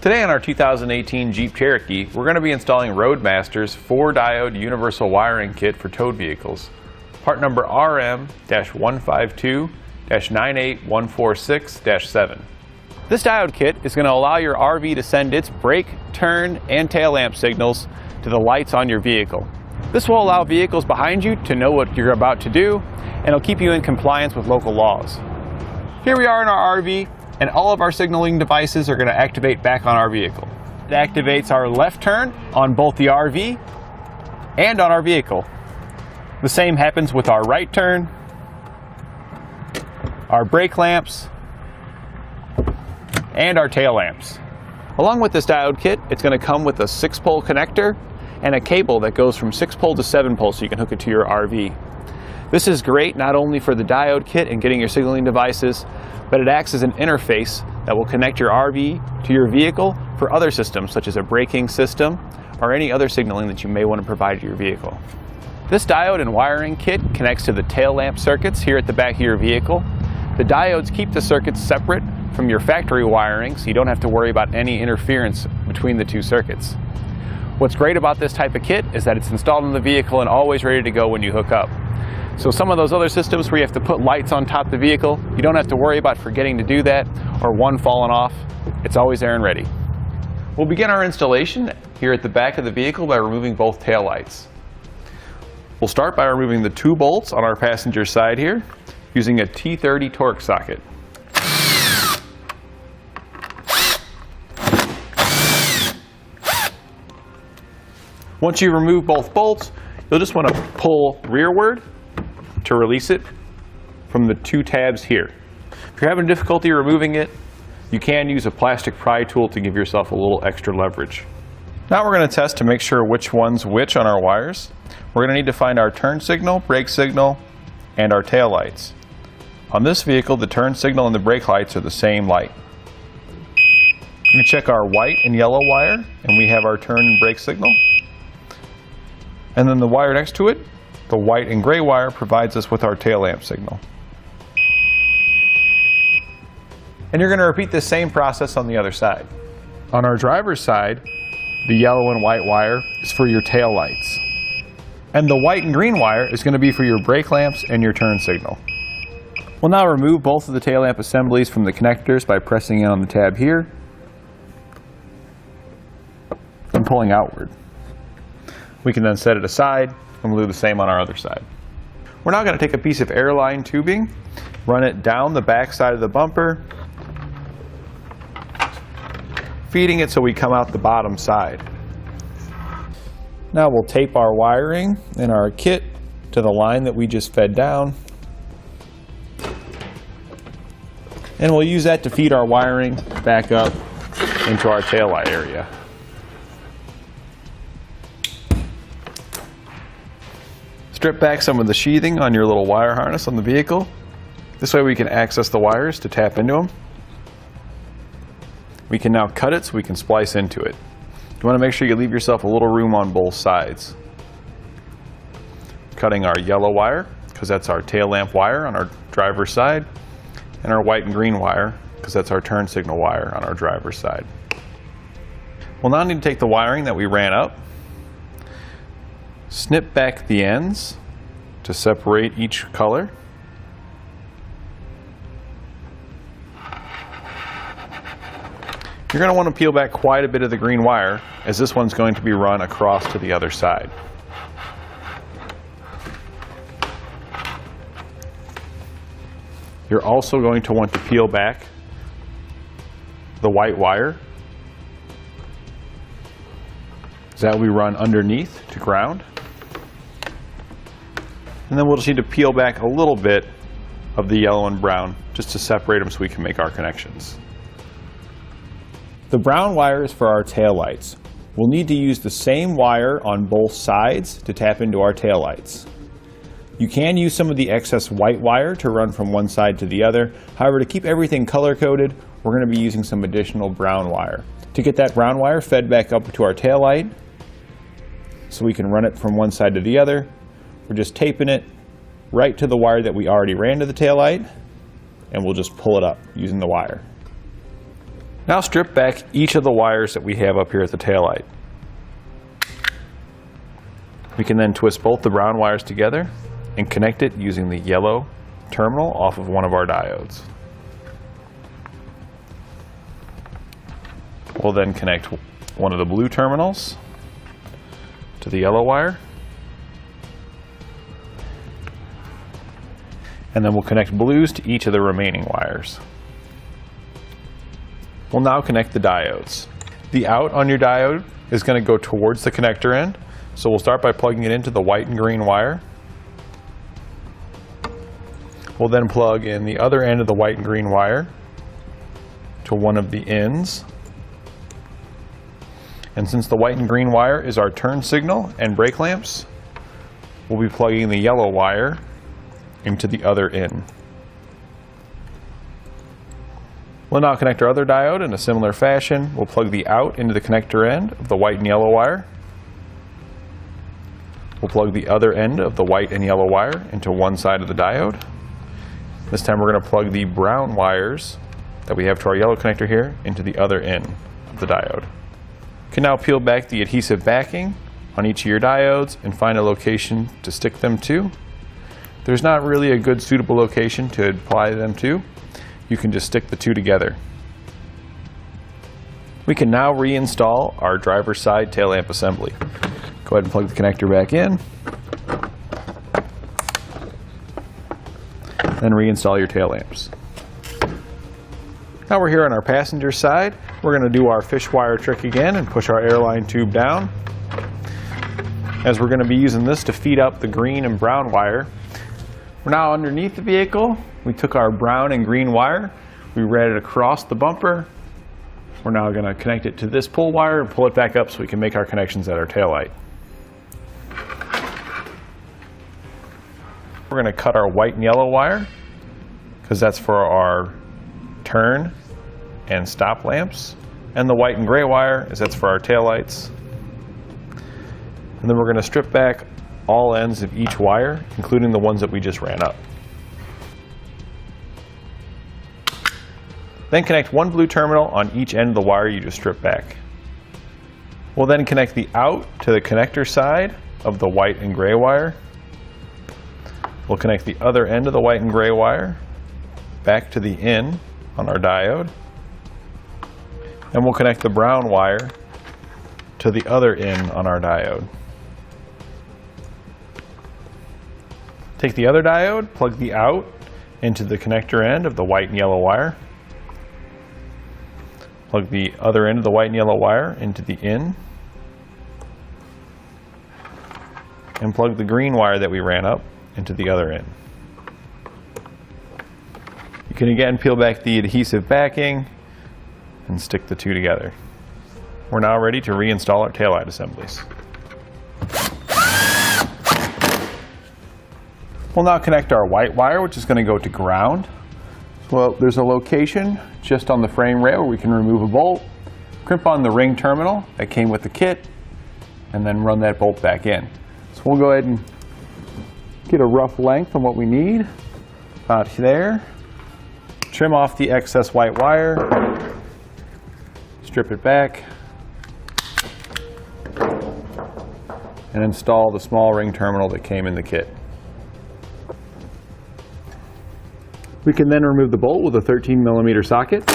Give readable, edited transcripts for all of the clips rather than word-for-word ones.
Today on our 2018 Jeep Cherokee, we're going to be installing Roadmaster's 4-Diode Universal Wiring Kit for towed vehicles. Part number RM-152-98146-7. This diode kit is going to allow your RV to send its brake, turn, and tail lamp signals to the lights on your vehicle. This will allow vehicles behind you to know what you're about to do, and it'll keep you in compliance with local laws. Here we are in our RV, and all of our signaling devices are going to activate back on our vehicle. It activates our left turn on both the RV and on our vehicle. The same happens with our right turn, our brake lamps, and our tail lamps. Along with this diode kit, it's going to come with a 6-pole connector and a cable that goes from 6-pole to 7-pole so you can hook it to your RV. This is great not only for the diode kit and getting your signaling devices, but it acts as an interface that will connect your RV to your vehicle for other systems such as a braking system or any other signaling that you may want to provide to your vehicle. This diode and wiring kit connects to the tail lamp circuits here at the back of your vehicle. The diodes keep the circuits separate from your factory wiring, so you don't have to worry about any interference between the two circuits. What's great about this type of kit is that it's installed in the vehicle and always ready to go when you hook up. So some of those other systems where you have to put lights on top of the vehicle, you don't have to worry about forgetting to do that or one falling off. It's always there and ready. We'll begin our installation here at the back of the vehicle by removing both tail lights. We'll start by removing the 2 bolts on our passenger side here using a T30 torque socket. Once you remove both bolts, you'll just want to pull rearward to release it from the 2 tabs here. If you're having difficulty removing it, you can use a plastic pry tool to give yourself a little extra leverage. Now we're going to test to make sure which one's which on our wires. We're going to need to find our turn signal, brake signal, and our tail lights. On this vehicle, the turn signal and the brake lights are the same light. We're going to check our white and yellow wire, and we have our turn and brake signal. And then the wire next to it, the white and gray wire, provides us with our tail lamp signal. And you're going to repeat this same process on the other side. On our driver's side, the yellow and white wire is for your tail lights. And the white and green wire is going to be for your brake lamps and your turn signal. We'll now remove both of the tail lamp assemblies from the connectors by pressing in on the tab here and pulling outward. We can then set it aside, and we'll do the same on our other side. We're now going to take a piece of airline tubing, run it down the back side of the bumper, feeding it so we come out the bottom side. Now we'll tape our wiring and our kit to the line that we just fed down, and we'll use that to feed our wiring back up into our taillight area. Strip back some of the sheathing on your little wire harness on the vehicle. This way we can access the wires to tap into them. We can now cut it so we can splice into it. You want to make sure you leave yourself a little room on both sides. Cutting our yellow wire, because that's our tail lamp wire on our driver's side, and our white and green wire, because that's our turn signal wire on our driver's side. We'll now need to take the wiring that we ran up, snip back the ends to separate each color. You're going to want to peel back quite a bit of the green wire, as this one's going to be run across to the other side. You're also going to want to peel back the white wire, that will be run underneath to ground. And then we'll just need to peel back a little bit of the yellow and brown just to separate them so we can make our connections. The brown wire is for our taillights. We'll need to use the same wire on both sides to tap into our taillights. You can use some of the excess white wire to run from one side to the other. However, to keep everything color-coded, we're going to be using some additional brown wire. To get that brown wire fed back up to our taillight so we can run it from one side to the other, we're just taping it right to the wire that we already ran to the taillight, and we'll just pull it up using the wire. Now strip back each of the wires that we have up here at the taillight. We can then twist both the brown wires together and connect it using the yellow terminal off of one of our diodes. We'll then connect one of the blue terminals to the yellow wire, and then we'll connect blues to each of the remaining wires. We'll now connect the diodes. The out on your diode is going to go towards the connector end, so we'll start by plugging it into the white and green wire. We'll then plug in the other end of the white and green wire to one of the ins. And since the white and green wire is our turn signal and brake lamps, we'll be plugging the yellow wire into the other in. We'll now connect our other diode in a similar fashion. We'll plug the out into the connector end of the white and yellow wire. We'll plug the other end of the white and yellow wire into one side of the diode. This time we're going to plug the brown wires that we have to our yellow connector here into the other end of the diode. You can now peel back the adhesive backing on each of your diodes and find a location to stick them to. There's not really a good suitable location to apply them to. You can just stick the two together. We can now reinstall our driver's side tail lamp assembly. Go ahead and plug the connector back in. Then reinstall your tail lamps. Now we're here on our passenger side. We're going to do our fish wire trick again and push our airline tube down. As we're going to be using this to feed up the green and brown wire. We're now underneath the vehicle. We took our brown and green wire. We ran it across the bumper. We're now going to connect it to this pull wire and pull it back up so we can make our connections at our taillight. We're going to cut our white and yellow wire because that's for our turn and stop lamps, and the white and gray wire is that's for our taillights. And then we're going to strip back all ends of each wire, including the ones that we just ran up. Then connect one blue terminal on each end of the wire you just stripped back. We'll then connect the out to the connector side of the white and gray wire. We'll connect the other end of the white and gray wire back to the in on our diode. And we'll connect the brown wire to the other in on our diode. Take the other diode, plug the out into the connector end of the white and yellow wire. Plug the other end of the white and yellow wire into the in. And plug the green wire that we ran up into the other end. You can again peel back the adhesive backing and stick the two together. We're now ready to reinstall our taillight assemblies. We'll now connect our white wire, which is going to go to ground. Well, there's a location just on the frame rail where we can remove a bolt, crimp on the ring terminal that came with the kit, and then run that bolt back in. So we'll go ahead and get a rough length on what we need, about there. Trim off the excess white wire, strip it back, and install the small ring terminal that came in the kit. We can then remove the bolt with a 13mm socket.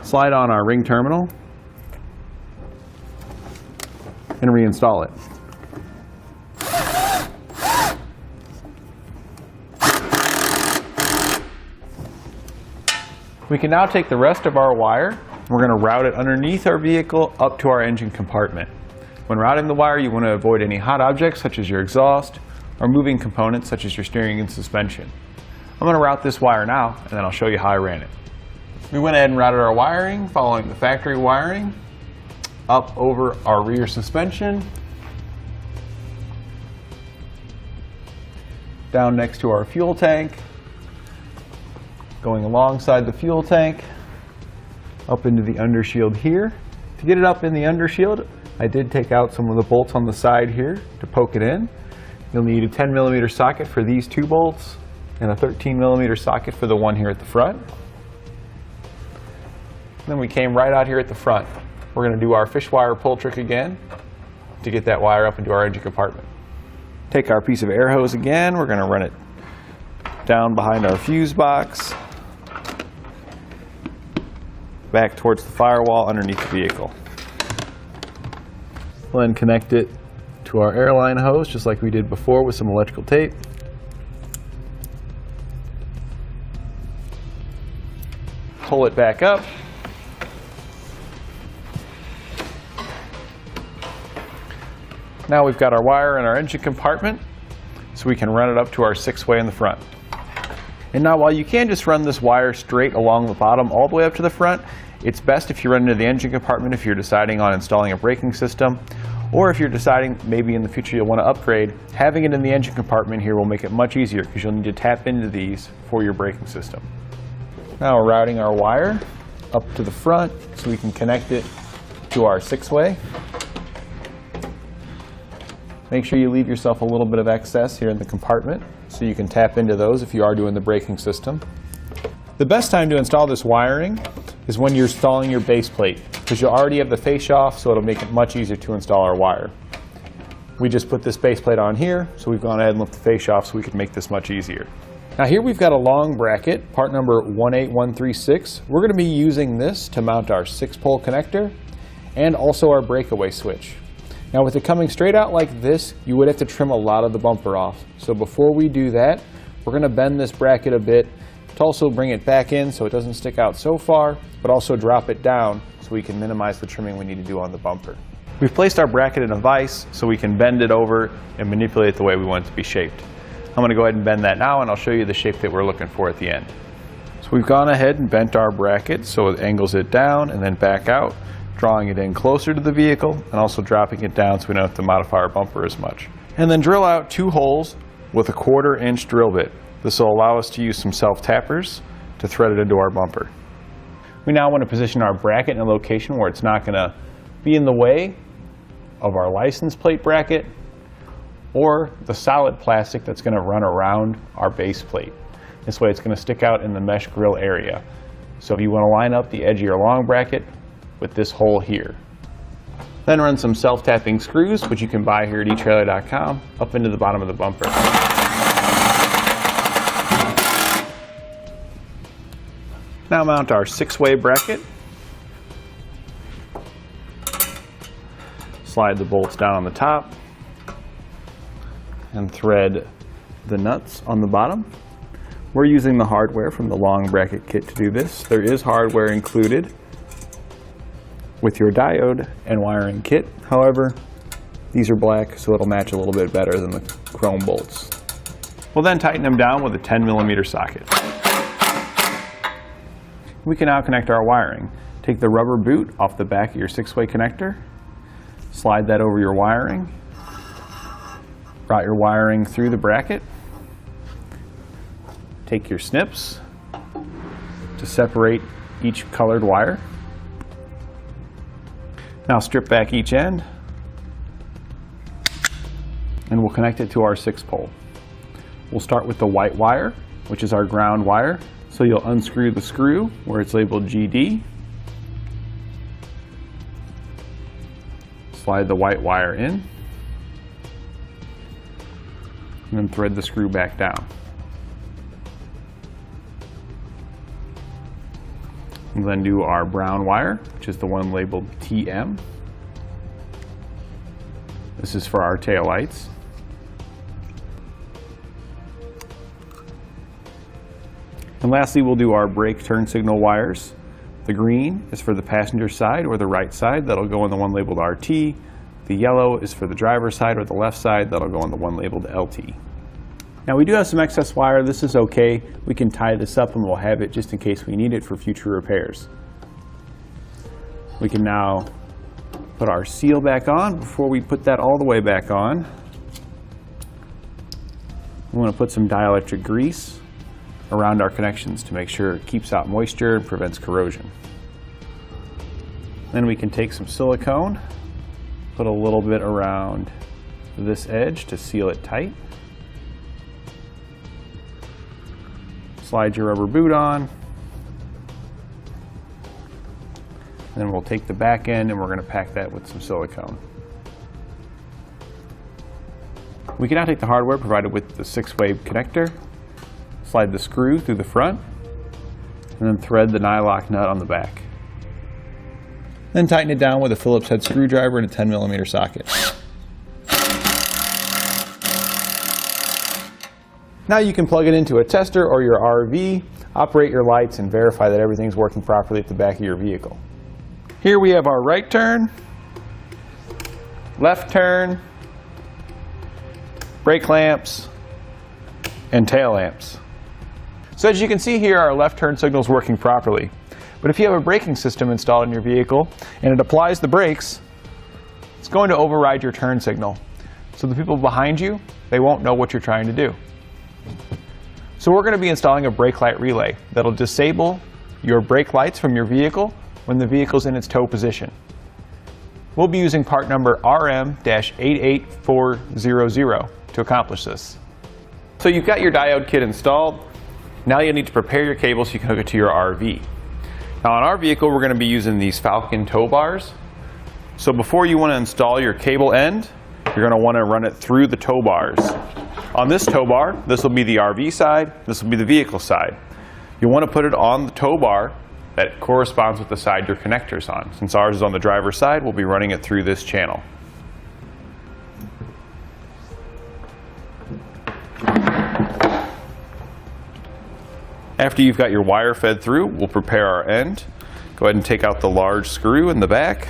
Slide on our ring terminal and reinstall it. We can now take the rest of our wire. We're going to route it underneath our vehicle up to our engine compartment. When routing the wire, you want to avoid any hot objects such as your exhaust or moving components such as your steering and suspension. I'm going to route this wire now, and then I'll show you how I ran it. We went ahead and routed our wiring, following the factory wiring, up over our rear suspension, down next to our fuel tank, going alongside the fuel tank, up into the undershield here. To get it up in the undershield, I did take out some of the bolts on the side here to poke it in. You'll need a 10mm socket for these two bolts, and a 13mm socket for the one here at the front. Then we came right out here at the front. We're going to do our fish wire pull trick again to get that wire up into our engine compartment. Take our piece of air hose again, we're going to run it down behind our fuse box, back towards the firewall underneath the vehicle. We'll then connect it to our airline hose just like we did before with some electrical tape. Pull it back up. Now we've got our wire in our engine compartment, so we can run it up to our 6-way in the front. And now while you can just run this wire straight along the bottom all the way up to the front, it's best if you run into the engine compartment if you're deciding on installing a braking system, or if you're deciding maybe in the future you'll want to upgrade. Having it in the engine compartment here will make it much easier because you'll need to tap into these for your braking system. Now we're routing our wire up to the front so we can connect it to our 6-way. Make sure you leave yourself a little bit of excess here in the compartment so you can tap into those if you are doing the braking system. The best time to install this wiring is when you're installing your base plate, because you'll already have the face off, so it'll make it much easier to install our wire. We just put this base plate on here, so we've gone ahead and left the face off so we can make this much easier. Now here we've got a long bracket, part number 18136. We're going to be using this to mount our 6-pole connector and also our breakaway switch. Now with it coming straight out like this, you would have to trim a lot of the bumper off. So before we do that, we're going to bend this bracket a bit to also bring it back in so it doesn't stick out so far, but also drop it down so we can minimize the trimming we need to do on the bumper. We've placed our bracket in a vise so we can bend it over and manipulate the way we want it to be shaped. I'm going to go ahead and bend that now, and I'll show you the shape that we're looking for at the end. So we've gone ahead and bent our bracket so it angles it down and then back out, drawing it in closer to the vehicle and also dropping it down so we don't have to modify our bumper as much. And then drill out 2 holes with a 1/4 inch drill bit. This will allow us to use some self-tappers to thread it into our bumper. We now want to position our bracket in a location where it's not going to be in the way of our license plate bracket or the solid plastic that's going to run around our base plate. This way it's going to stick out in the mesh grill area. So if you want to line up the edge of your long bracket with this hole here. Then run some self-tapping screws, which you can buy here at eTrailer.com, up into the bottom of the bumper. Now mount our 6-way bracket. Slide the bolts down on the top and thread the nuts on the bottom. We're using the hardware from the long bracket kit to do this. There is hardware included with your diode and wiring kit. However, these are black, so it'll match a little bit better than the chrome bolts. We'll then tighten them down with a 10mm socket. We can now connect our wiring. Take the rubber boot off the back of your 6-way connector, slide that over your wiring, route your wiring through the bracket, take your snips to separate each colored wire. Now strip back each end and we'll connect it to our 6-pole. We'll start with the white wire, which is our ground wire. So you'll unscrew the screw where it's labeled GD, slide the white wire in, and then thread the screw back down. We'll then do our brown wire, which is the one labeled TM. This is for our taillights. And lastly, we'll do our brake turn signal wires. The green is for the passenger side or the right side. That'll go on the one labeled RT. The yellow is for the driver's side or the left side. That'll go on the one labeled LT. Now we do have some excess wire. This is okay. We can tie this up and we'll have it just in case we need it for future repairs. We can now put our seal back on. Before we put that all the way back on, we want to put some dielectric grease around our connections to make sure it keeps out moisture and prevents corrosion. Then we can take some silicone, put a little bit around this edge to seal it tight. Slide your rubber boot on. Then we'll take the back end and we're going to pack that with some silicone. We can now take the hardware provided with the 6-way connector, slide the screw through the front, and then thread the nylock nut on the back. Then tighten it down with a Phillips head screwdriver and a 10mm socket. Now you can plug it into a tester or your RV, operate your lights, and verify that everything's working properly at the back of your vehicle. Here we have our right turn, left turn, brake lamps, and tail lamps. So as you can see here, our left turn signal is working properly. But if you have a braking system installed in your vehicle and it applies the brakes, it's going to override your turn signal. So the people behind you, they won't know what you're trying to do. So we're going to be installing a brake light relay that'll disable your brake lights from your vehicle when the vehicle's in its tow position. We'll be using part number RM-88400 to accomplish this. So you've got your diode kit installed. Now you'll need to prepare your cable so you can hook it to your RV. Now on our vehicle we're going to be using these Falcon tow bars. So before you want to install your cable end, you're going to want to run it through the tow bars. On this tow bar, this will be the RV side, this will be the vehicle side. You'll want to put it on the tow bar that corresponds with the side your connector's on. Since ours is on the driver's side, we'll be running it through this channel. After you've got your wire fed through, we'll prepare our end. Go ahead and take out the large screw in the back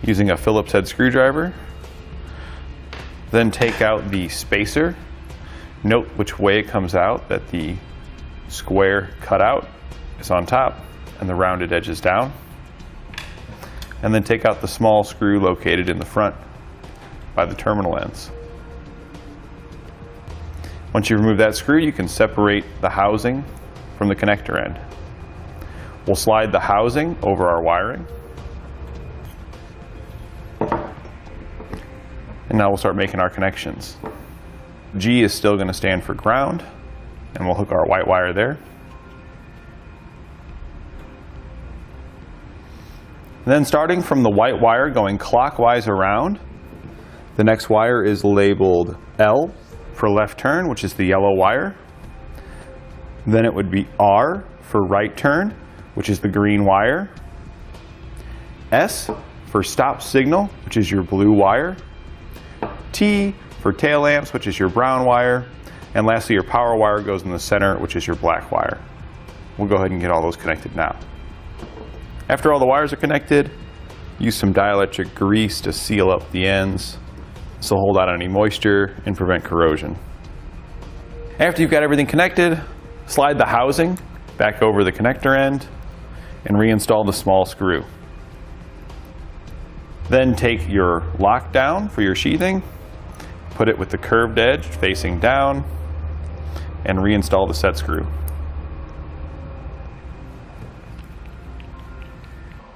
using a Phillips head screwdriver. Then take out the spacer. Note which way it comes out, that the square cutout is on top and the rounded edge is down. And then take out the small screw located in the front by the terminal ends. Once you remove that screw, you can separate the housing from the connector end. We'll slide the housing over our wiring. And now we'll start making our connections. G is still going to stand for ground, and we'll hook our white wire there. And then starting from the white wire going clockwise around, the next wire is labeled L for left turn, which is the yellow wire. Then it would be R for right turn, which is the green wire. S for stop signal, which is your blue wire. T for tail lamps, which is your brown wire. And lastly, your power wire goes in the center, which is your black wire. We'll go ahead and get all those connected now. After all the wires are connected, use some dielectric grease to seal up the ends. This will hold out any moisture and prevent corrosion. After you've got everything connected, slide the housing back over the connector end and reinstall the small screw. Then take your lock down for your sheathing, put it with the curved edge facing down, and reinstall the set screw.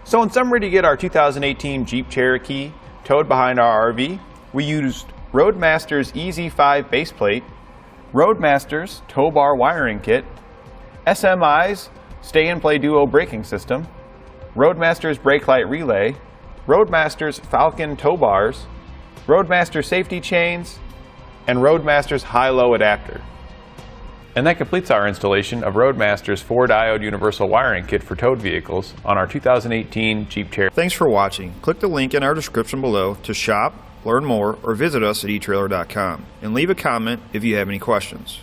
So in summary, to get our 2018 Jeep Cherokee towed behind our RV, we used Roadmaster's EZ5 baseplate, Roadmaster's tow bar wiring kit, SMI's Stay and Play Duo braking system, Roadmaster's brake light relay, Roadmaster's Falcon tow bars, Roadmaster safety chains, and Roadmaster's high-low adapter. And that completes our installation of Roadmaster's 4-Diode universal wiring kit for towed vehicles on our 2018 Jeep Cherokee. Thanks for watching. Click the link in our description below to shop, learn more, or visit us at eTrailer.com and leave a comment if you have any questions.